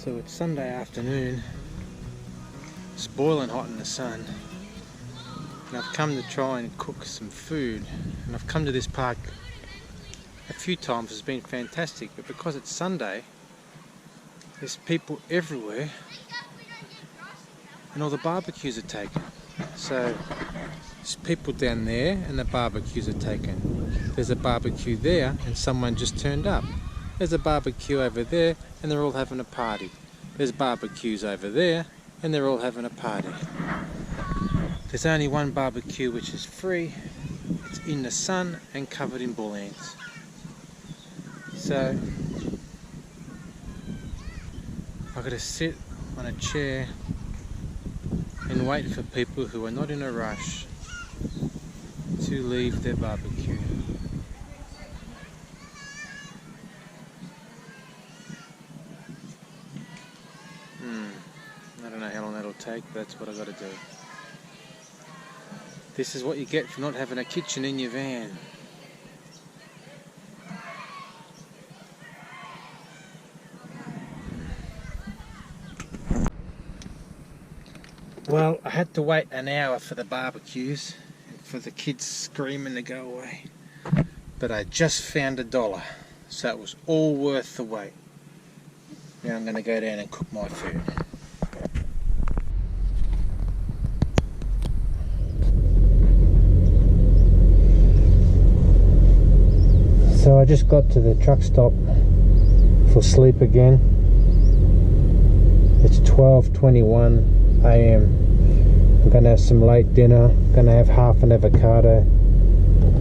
So it's Sunday afternoon, it's boiling hot in the sun, and I've come to try and cook some food. And I've come to this park a few times, it's been fantastic, but because it's Sunday, there's people everywhere and all the barbecues are taken. So there's people down there and the barbecues are taken. There's a barbecue there and someone just turned up. There's a barbecue over there and they're all having a party. There's barbecues over there and they're all having a party. There's only one barbecue which is free. It's in the sun and covered in bull ants. So I've got to sit on a chair and wait for people who are not in a rush to leave their barbecue. I don't know how long that'll take, but that's what I've got to do. This is what you get for not having a kitchen in your van. Well, I had to wait an hour for the barbecues and for the kids screaming to go away. But I just found $1, so it was all worth the wait. Now I'm going to go down and cook my food. So I just got to the truck stop for sleep again. It's 12:21 AM. I'm going to have some late dinner. I'm going to have half an avocado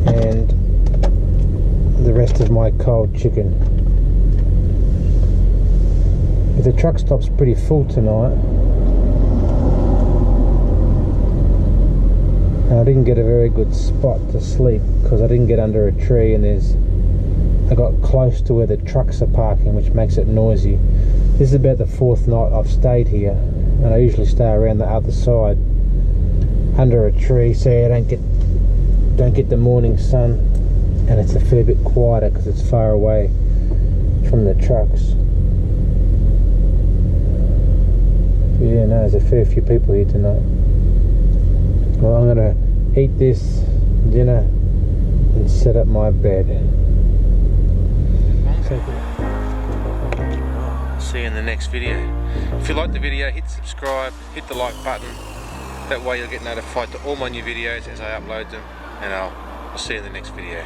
and the rest of my cold chicken. But the truck stop's pretty full tonight. And I didn't get a very good spot to sleep because I didn't get under a tree, and I got close to where the trucks are parking, which makes it noisy. This is about the 4th night I've stayed here, and I usually stay around the other side under a tree so I don't get the morning sun, and it's a fair bit quieter because it's far away from the trucks. But yeah, no, there's a fair few people here tonight. Well, I'm gonna eat this dinner and set up my bed. See you in the next video. If you like the video, hit subscribe, hit the like button. That way you'll get notified to all my new videos as I upload them, and I'll see you in the next video.